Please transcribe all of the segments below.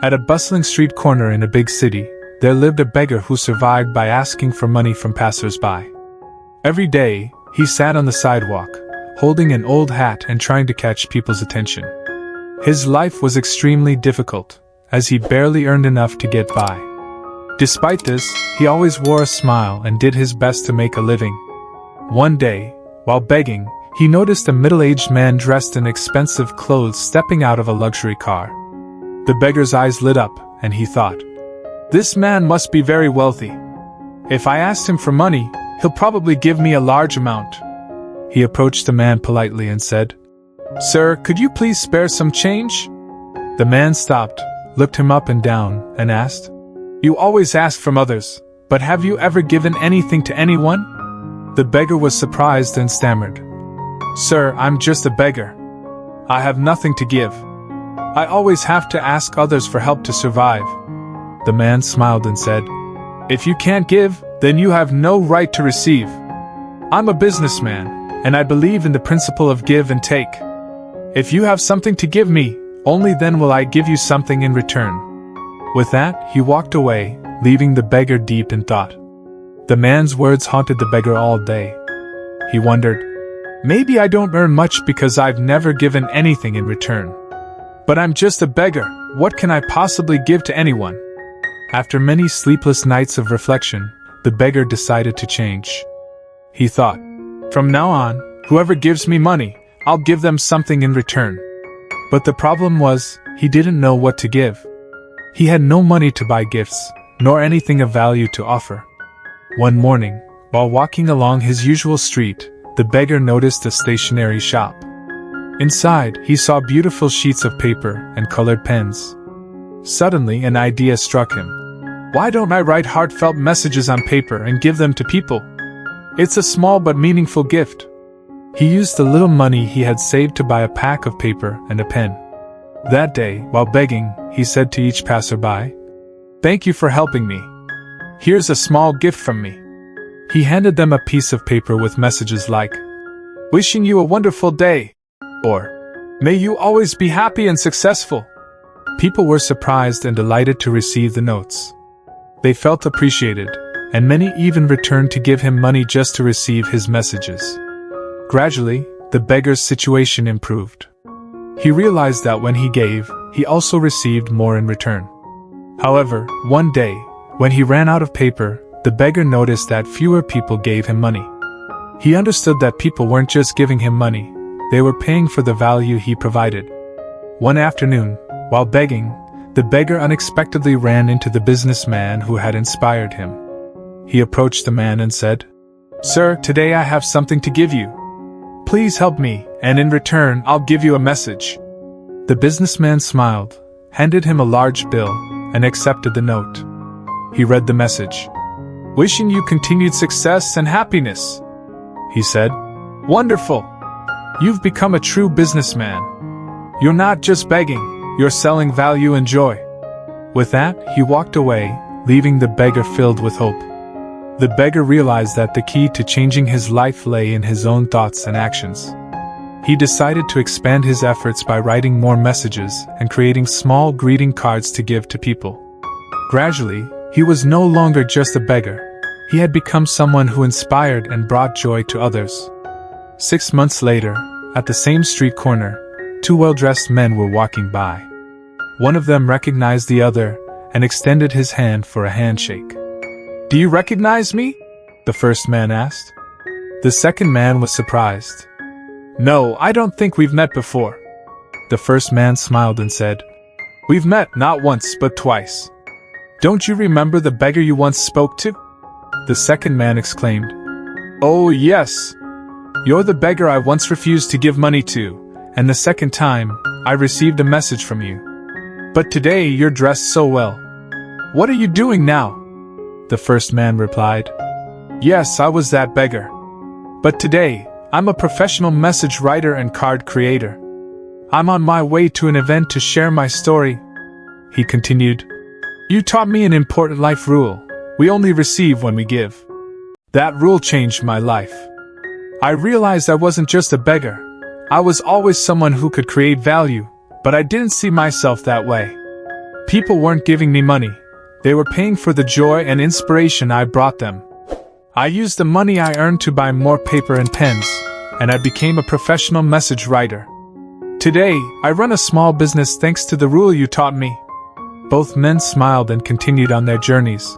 At a bustling street corner in a big city, there lived a beggar who survived by asking for money from passers-by. Every day, he sat on the sidewalk, holding an old hat and trying to catch people's attention. His life was extremely difficult, as he barely earned enough to get by. Despite this, he always wore a smile and did his best to make a living. One day, while begging, he noticed a middle-aged man dressed in expensive clothes stepping out of a luxury car. The beggar's eyes lit up, and he thought, "This man must be very wealthy. If I asked him for money, he'll probably give me a large amount." He approached the man politely and said, "Sir, could you please spare some change?" The man stopped, looked him up and down, and asked, "You always ask from others, but have you ever given anything to anyone?" The beggar was surprised and stammered, "Sir, I'm just a beggar. I have nothing to give. I always have to ask others for help to survive." The man smiled and said, "If you can't give, then you have no right to receive. I'm a businessman, and I believe in the principle of give and take. If you have something to give me, only then will I give you something in return." With that, he walked away, leaving the beggar deep in thought. The man's words haunted the beggar all day. He wondered, "Maybe I don't earn much because I've never given anything in return. But I'm just a beggar, what can I possibly give to anyone?" After many sleepless nights of reflection, the beggar decided to change. He thought, "From now on, whoever gives me money, I'll give them something in return." But the problem was, he didn't know what to give. He had no money to buy gifts, nor anything of value to offer. One morning, while walking along his usual street, the beggar noticed a stationery shop. Inside, he saw beautiful sheets of paper and colored pens. Suddenly, an idea struck him. Why don't I write heartfelt messages on paper and give them to people? It's a small but meaningful gift. He used the little money he had saved to buy a pack of paper and a pen. That day, while begging, he said to each passerby, "Thank you for helping me. Here's a small gift from me." He handed them a piece of paper with messages like, "Wishing you a wonderful day," or, "May you always be happy and successful." People were surprised and delighted to receive the notes. They felt appreciated, and many even returned to give him money just to receive his messages. Gradually, the beggar's situation improved. He realized that when he gave, he also received more in return. However, one day, when he ran out of paper, the beggar noticed that fewer people gave him money. He understood that people weren't just giving him money, they were paying for the value he provided. One afternoon, while begging, the beggar unexpectedly ran into the businessman who had inspired him. He approached the man and said, "Sir, today I have something to give you. Please help me, and in return I'll give you a message." The businessman smiled, handed him a large bill, and accepted the note. He read the message. "Wishing you continued success and happiness," he said. "Wonderful! You've become a true businessman. You're not just begging, you're selling value and joy." With that, he walked away, leaving the beggar filled with hope. The beggar realized that the key to changing his life lay in his own thoughts and actions. He decided to expand his efforts by writing more messages and creating small greeting cards to give to people. Gradually, he was no longer just a beggar. He had become someone who inspired and brought joy to others. 6 months later, at the same street corner, 2 well-dressed men were walking by. One of them recognized the other and extended his hand for a handshake. "Do you recognize me?" the first man asked. The second man was surprised. "No, I don't think we've met before." The first man smiled and said, "We've met not once but twice. Don't you remember the beggar you once spoke to?" The second man exclaimed, "Oh yes. You're the beggar I once refused to give money to, and the second time, I received a message from you. But today you're dressed so well. What are you doing now?" The first man replied, "Yes, I was that beggar. But today, I'm a professional message writer and card creator. I'm on my way to an event to share my story." He continued, "You taught me an important life rule. We only receive when we give. That rule changed my life. I realized I wasn't just a beggar. I was always someone who could create value, but I didn't see myself that way. People weren't giving me money. They were paying for the joy and inspiration I brought them. I used the money I earned to buy more paper and pens, and I became a professional message writer. Today, I run a small business thanks to the rule you taught me." Both men smiled and continued on their journeys.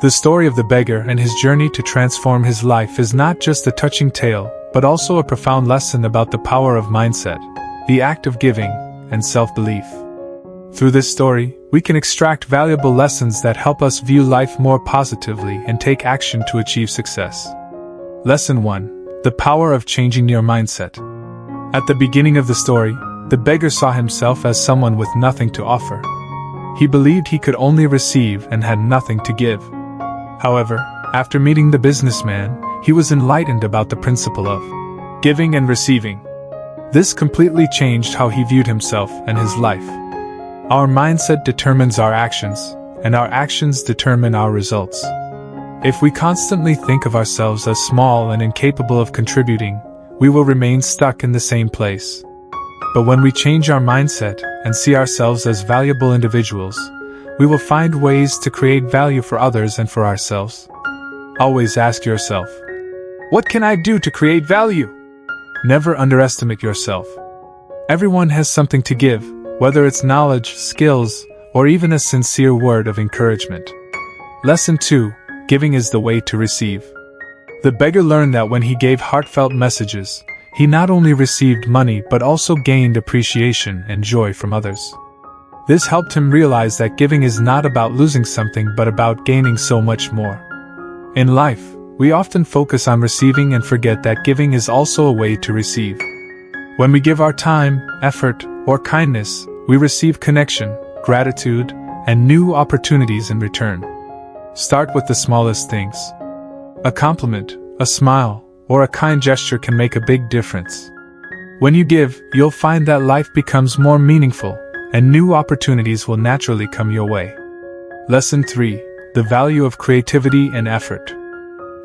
The story of the beggar and his journey to transform his life is not just a touching tale, but also a profound lesson about the power of mindset, the act of giving, and self-belief. Through this story, we can extract valuable lessons that help us view life more positively and take action to achieve success. Lesson 1: The power of changing your mindset. At the beginning of the story, the beggar saw himself as someone with nothing to offer. He believed he could only receive and had nothing to give. However, after meeting the businessman, he was enlightened about the principle of giving and receiving. This completely changed how he viewed himself and his life. Our mindset determines our actions, and our actions determine our results. If we constantly think of ourselves as small and incapable of contributing, we will remain stuck in the same place. But when we change our mindset and see ourselves as valuable individuals, we will find ways to create value for others and for ourselves. Always ask yourself, what can I do to create value? Never underestimate yourself. Everyone has something to give, whether it's knowledge, skills, or even a sincere word of encouragement. Lesson 2: Giving is the way to receive. The beggar learned that when he gave heartfelt messages, he not only received money but also gained appreciation and joy from others. This helped him realize that giving is not about losing something but about gaining so much more. In life, we often focus on receiving and forget that giving is also a way to receive. When we give our time, effort, or kindness, we receive connection, gratitude, and new opportunities in return. Start with the smallest things. A compliment, a smile, or a kind gesture can make a big difference. When you give, you'll find that life becomes more meaningful, and new opportunities will naturally come your way. Lesson 3: The value of creativity and effort.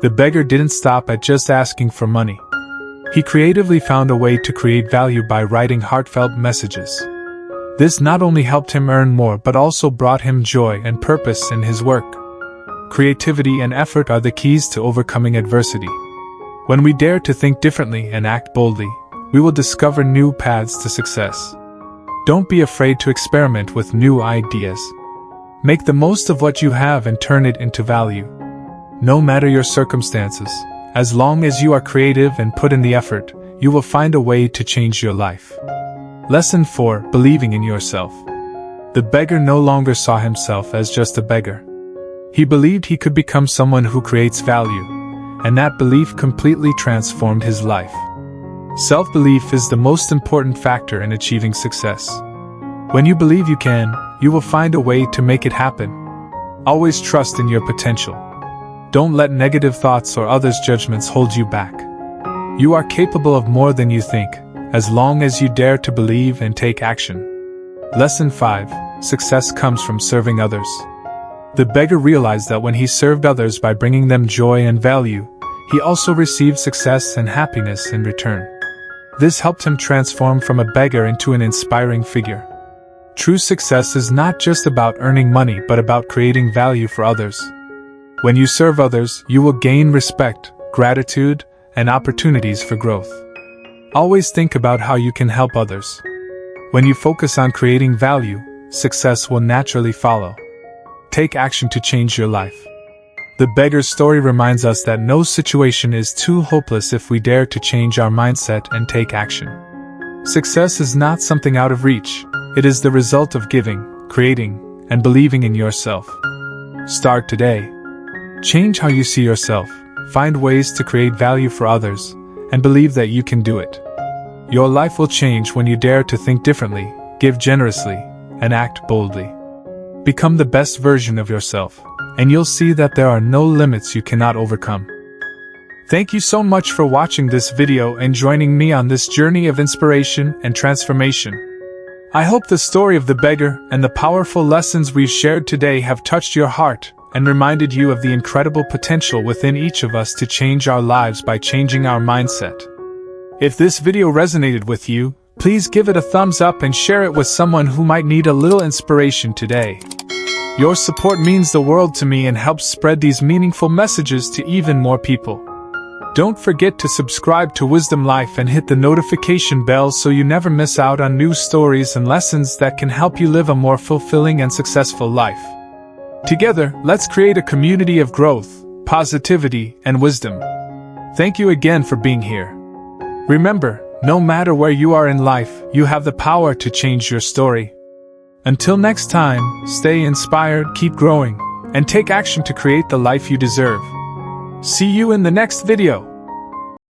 The beggar didn't stop at just asking for money. He creatively found a way to create value by writing heartfelt messages. This not only helped him earn more but also brought him joy and purpose in his work. Creativity and effort are the keys to overcoming adversity. When we dare to think differently and act boldly, we will discover new paths to success. Don't be afraid to experiment with new ideas. Make the most of what you have and turn it into value. No matter your circumstances, as long as you are creative and put in the effort, you will find a way to change your life. Lesson 4: Believing in yourself. The beggar no longer saw himself as just a beggar. He believed he could become someone who creates value, and that belief completely transformed his life. Self-belief is the most important factor in achieving success. When you believe you can, you will find a way to make it happen. Always trust in your potential. Don't let negative thoughts or others' judgments hold you back. You are capable of more than you think, as long as you dare to believe and take action. Lesson 5: Success comes from serving others. The beggar realized that when he served others by bringing them joy and value, he also received success and happiness in return. This helped him transform from a beggar into an inspiring figure. True success is not just about earning money but about creating value for others. When you serve others, you will gain respect, gratitude, and opportunities for growth. Always think about how you can help others. When you focus on creating value, success will naturally follow. Take action to change your life. The beggar's story reminds us that no situation is too hopeless if we dare to change our mindset and take action. Success is not something out of reach, it is the result of giving, creating, and believing in yourself. Start today. Change how you see yourself, find ways to create value for others, and believe that you can do it. Your life will change when you dare to think differently, give generously, and act boldly. Become the best version of yourself, and you'll see that there are no limits you cannot overcome. Thank you so much for watching this video and joining me on this journey of inspiration and transformation. I hope the story of the beggar and the powerful lessons we've shared today have touched your heart and reminded you of the incredible potential within each of us to change our lives by changing our mindset. If this video resonated with you, Please give it a thumbs up and share it with someone who might need a little inspiration today. Your support means the world to me and helps spread these meaningful messages to even more people. Don't forget to subscribe to Wisdom Life and hit the notification bell so you never miss out on new stories and lessons that can help you live a more fulfilling and successful life. Together, let's create a community of growth, positivity, and wisdom. Thank you again for being here. Remember, no matter where you are in life, you have the power to change your story. Until next time, stay inspired, keep growing, and take action to create the life you deserve. See you in the next video.